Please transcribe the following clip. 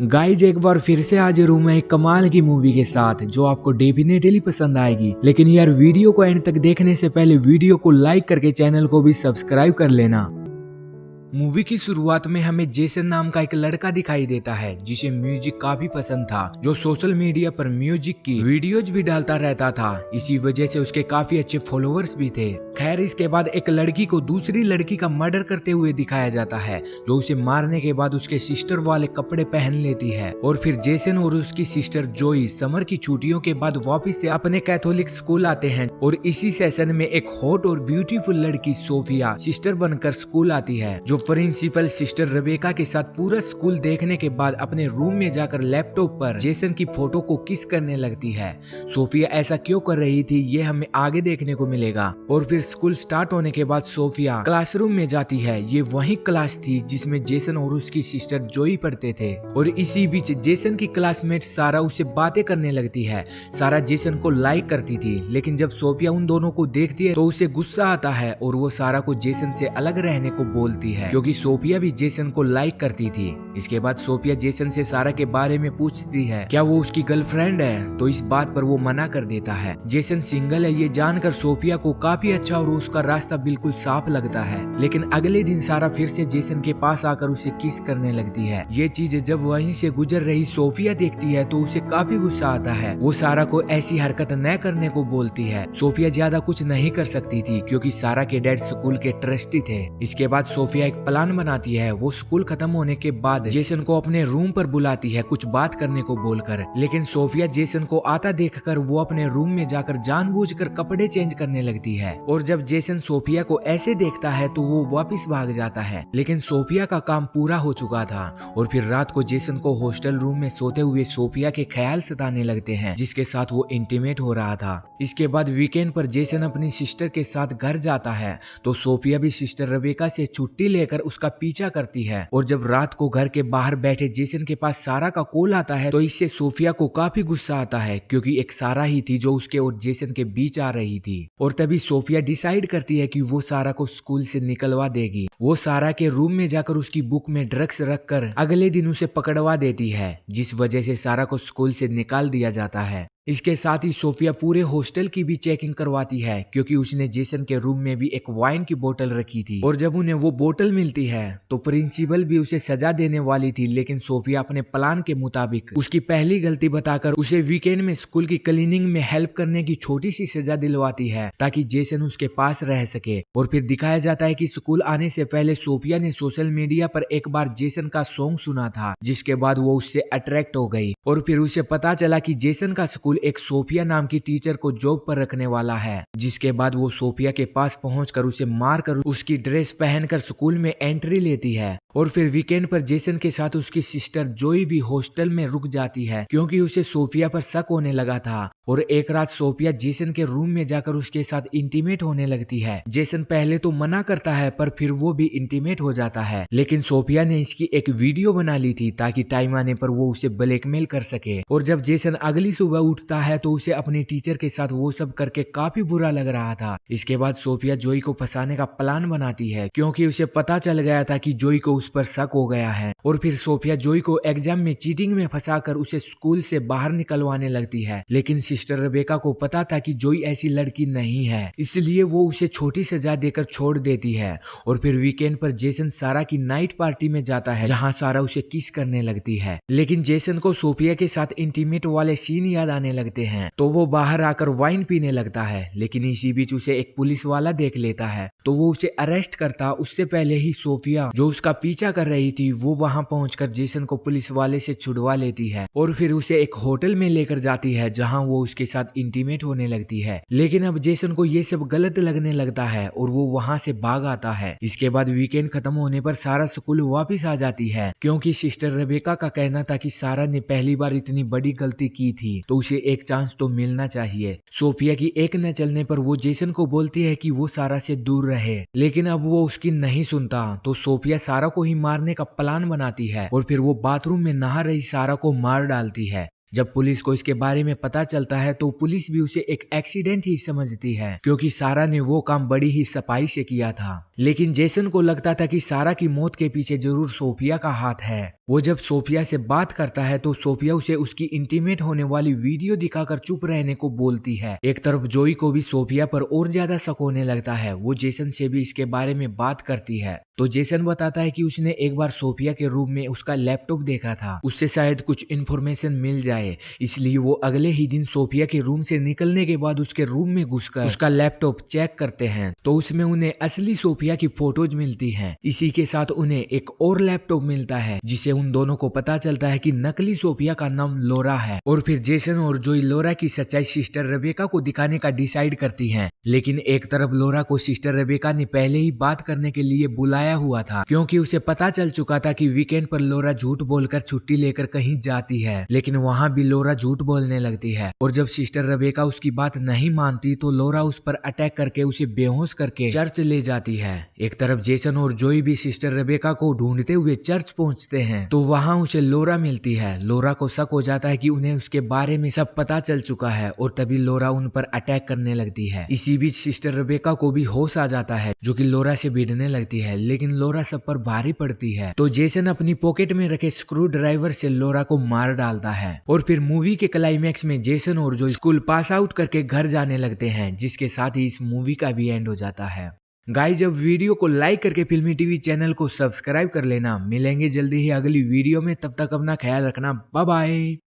Guys एक बार फिर से हाजिर हूं मैं एक कमाल की मूवी के साथ जो आपको डेफिनेटली पसंद आएगी। लेकिन यार वीडियो को एंड तक देखने से पहले वीडियो को लाइक करके चैनल को भी सब्सक्राइब कर लेना। मूवी की शुरुआत में हमें जेसन नाम का एक लड़का दिखाई देता है जिसे म्यूजिक काफी पसंद था, जो सोशल मीडिया पर म्यूजिक की वीडियोज भी डालता रहता था। इसी वजह से उसके काफी अच्छे फॉलोअर्स भी थे। खैर इसके बाद एक लड़की को दूसरी लड़की का मर्डर करते हुए दिखाया जाता है, जो उसे मारने के बाद उसके सिस्टर वाले कपड़े पहन लेती है। और फिर जेसन और उसकी सिस्टर जोई समर की छुट्टियों के बाद वापिस से अपने कैथोलिक स्कूल आते हैं। और इसी सेशन में एक हॉट और ब्यूटीफुल लड़की सोफिया सिस्टर बनकर स्कूल आती है, जो प्रिंसिपल सिस्टर रेबेका के साथ पूरा स्कूल देखने के बाद अपने रूम में जाकर लैपटॉप पर जेसन की फोटो को किस करने लगती है। सोफिया ऐसा क्यों कर रही थी ये हमें आगे देखने को मिलेगा। और फिर स्कूल स्टार्ट होने के बाद सोफिया क्लासरूम में जाती है। ये वही क्लास थी जिसमें जेसन और उसकी सिस्टर जोई पढ़ते थे। और इसी बीच जेसन की क्लासमेट सारा उसे बातें करने लगती है। सारा जेसन को लाइक करती थी, लेकिन जब सोफिया उन दोनों को देखती है तो उसे गुस्सा आता है और वो सारा को जेसन से अलग रहने को बोलती है, क्योंकि सोफिया भी जेसन को लाइक करती थी। इसके बाद सोफिया जेसन से सारा के बारे में पूछती है क्या वो उसकी गर्लफ्रेंड है, तो इस बात पर वो मना कर देता है। जेसन सिंगल है ये जानकर सोफिया को काफी अच्छा और उसका रास्ता बिल्कुल साफ लगता है। लेकिन अगले दिन सारा फिर से जेसन के पास आकर उसे किस करने लगती है। ये चीज जब वहीं से गुजर रही सोफिया देखती है तो उसे काफी गुस्सा आता है। वो सारा को ऐसी हरकत न करने को बोलती है। सोफिया ज्यादा कुछ नहीं कर सकती थी क्योंकि सारा के डैड स्कूल के ट्रस्टी थे। इसके बाद सोफिया एक प्लान बनाती है। वो स्कूल खत्म होने के बाद जेसन को अपने रूम पर बुलाती है कुछ बात करने को बोलकर। लेकिन सोफिया जेसन को आता देखकर वो अपने रूम में जाकर जानबूझकर कपड़े चेंज करने लगती है। और जब जेसन सोफिया को ऐसे देखता है तो वो वापस भाग जाता है। लेकिन सोफिया का काम पूरा हो चुका था। और फिर रात को जेसन को हॉस्टल रूम में सोते हुए सोफिया के ख्याल सताने लगते हैं, जिसके साथ वो इंटीमेट हो रहा था। इसके बाद वीकेंड पर जेसन अपनी सिस्टर के साथ घर जाता है तो सोफिया भी सिस्टर रेबेका से छुट्टी लेकर उसका पीछा करती है। और जब रात को घर के बाहर बैठे जेसन के पास सारा का कॉल आता है तो इससे सोफिया को काफी गुस्सा आता है, क्योंकि एक सारा ही थी जो उसके और जेसन के बीच आ रही थी। और तभी सोफिया डिसाइड करती है कि वो सारा को स्कूल से निकलवा देगी। वो सारा के रूम में जाकर उसकी बुक में ड्रग्स रखकर अगले दिन उसे पकड़वा देती है, जिस वजह से सारा को स्कूल से निकाल दिया जाता है। इसके साथ ही सोफिया पूरे हॉस्टल की भी चेकिंग करवाती है, क्योंकि उसने जेसन के रूम में भी एक वाइन की बोतल रखी थी। और जब उन्हें वो बोतल मिलती है तो प्रिंसिपल भी उसे सजा देने वाली थी, लेकिन सोफिया अपने प्लान के मुताबिक उसकी पहली गलती बताकर उसे वीकेंड में स्कूल की क्लीनिंग में हेल्प करने की छोटी सी सजा दिलवाती है, ताकि जेसन उसके पास रह सके। और फिर दिखाया जाता है कि स्कूल आने से पहले सोफिया ने सोशल मीडिया पर एक बार जेसन का सॉन्ग सुना था, जिसके बाद वो उससे अट्रैक्ट हो गई। और फिर उसे पता चला कि जेसन का स्कूल एक सोफिया नाम की टीचर को जॉब पर रखने वाला है। जिसके बाद वो सोफिया के पास पहुंचकर उसे मारकर उसकी ड्रेस पहनकर स्कूल में एंट्री लेती है। और फिर वीकेंड पर जेसन के साथ उसकी सिस्टर जोई भी हॉस्टल में रुक जाती है, क्योंकि उसे सोफिया पर शक होने लगा था। और एक रात सोफिया जेसन के रूम में जाकर उसके साथ इंटीमेट होने लगती है। जेसन पहले तो मना करता है, पर फिर वो भी इंटीमेट हो जाता है। लेकिन सोफिया ने इसकी एक वीडियो बना ली थी ताकि टाइम आने पर वो उसे ब्लैकमेल कर सके। और जब जेसन अगली सुबह उठता है तो उसे अपनी टीचर के साथ वो सब करके काफी बुरा लग रहा था। इसके बाद सोफिया जोई को फंसाने का प्लान बनाती है, क्योंकि उसे पता चल गया था कि जोई को उस पर शक हो गया है। और फिर सोफिया जोई को एग्जाम में चीटिंग में फंसाकर उसे स्कूल से बाहर निकलवाने लगती है। लेकिन सिस्टर रेबेका को पता था कि जोई ऐसी लड़की नहीं है, इसलिए वो उसे छोटी सजा देकर छोड़ देती है। और फिर वीकेंड पर जेसन सारा की नाइट पार्टी में जाता है, जहां सारा उसे किस करने लगती है। लेकिन जेसन को सोफिया के साथ इंटीमेट वाले सीन याद आने लगते हैं, तो वो बाहर आकर वाइन पीने लगता है। लेकिन इसी बीच उसे एक पुलिस वाला देख लेता है, तो वो उसे अरेस्ट करता। उससे पहले ही सोफिया जो उसका पीछा कर रही थी वो वहां पहुंचकर जेसन को पुलिस वाले से छुड़वा लेती है। और फिर उसे एक होटल में लेकर जाती है, जहां वो उसके साथ इंटीमेट होने लगती है। लेकिन अब जेसन को ये सब गलत लगने लगता है और वो वहां से भाग आता है। इसके बाद वीकेंड खत्म होने पर सारा स्कूल वापस आ जाती है, क्योंकि सिस्टर रेबेका का कहना था कि सारा ने पहली बार इतनी बड़ी गलती की थी तो उसे एक चांस तो मिलना चाहिए। सोफिया की एक न चलने पर वो जेसन को बोलती है कि वो सारा से दूर रहे, लेकिन अब वो उसकी नहीं सुनता। तो सोफिया सारा को ही मारने का प्लान बनाती है और फिर वो बाथरूम में नहा रही सारा को मार डालती है। जब पुलिस को इसके बारे में पता चलता है तो पुलिस भी उसे एक एक्सीडेंट ही समझती है, क्योंकि सारा ने वो काम बड़ी ही सफाई से किया था। लेकिन जेसन को लगता था कि सारा की मौत के पीछे जरूर सोफिया का हाथ है। वो जब सोफिया से बात करता है तो सोफिया उसे उसकी इंटीमेट होने वाली वीडियो दिखाकर चुप रहने को बोलती है। एक तरफ जोई को भी सोफिया पर और ज्यादा शक होने लगता है। वो जेसन से भी इसके बारे में बात करती है तो जेसन बताता है कि उसने एक बार सोफिया के रूम में उसका लैपटॉप देखा था, उससे शायद कुछ इन्फॉर्मेशन मिल जाए। इसलिए वो अगले ही दिन सोफिया के रूम से निकलने के बाद उसके रूम में घुसकर उसका लैपटॉप चेक करते हैं तो उसमें उन्हें असली सोफिया की फोटोज मिलती हैं। इसी के साथ उन्हें एक और लैपटॉप मिलता है जिसे उन दोनों को पता चलता है कि नकली सोफिया का नाम लोरा है। और फिर जेसन और जोई लोरा की सच्चाई सिस्टर रेबेका को दिखाने का डिसाइड करती हैं। लेकिन एक तरफ लोरा को सिस्टर रेबेका ने पहले ही बात करने के लिए बुलाया हुआ था, क्योंकि उसे पता चल चुका था कि वीकेंड पर लोरा झूठ बोलकर छुट्टी लेकर कहीं जाती है। लेकिन वहां भी लोरा झूठ बोलने लगती है और जब सिस्टर रेबेका उसकी बात नहीं मानती तो लोरा उस पर अटैक करके उसे बेहोश करके चर्च ले जाती है। एक तरफ जेसन और जोई भी सिस्टर रेबेका को ढूंढते हुए चर्च पहुंचते हैं तो वहां उसे लोरा मिलती है। लोरा को शक हो जाता है कि उन्हें उसके बारे में सब पता चल चुका है और तभी लोरा उन पर अटैक करने लगती है। इसी बीच सिस्टर रेबेका को भी होश आ जाता है जो कि लोरा से भिड़ने लगती है, लेकिन लोरा सब पर भारी पड़ती है तो जेसन अपनी पॉकेट में रखे स्क्रू ड्राइवर से लोरा को मार डालता है। और फिर मूवी के क्लाइमैक्स में जेसन और जोई स्कूल पास आउट करके घर जाने लगते हैं, जिसके साथ ही इस मूवी का भी एंड हो जाता है। गाइस, जब वीडियो को लाइक करके फिल्मी टीवी चैनल को सब्सक्राइब कर लेना। मिलेंगे जल्दी ही अगली वीडियो में, तब तक अपना ख्याल रखना। Bye bye.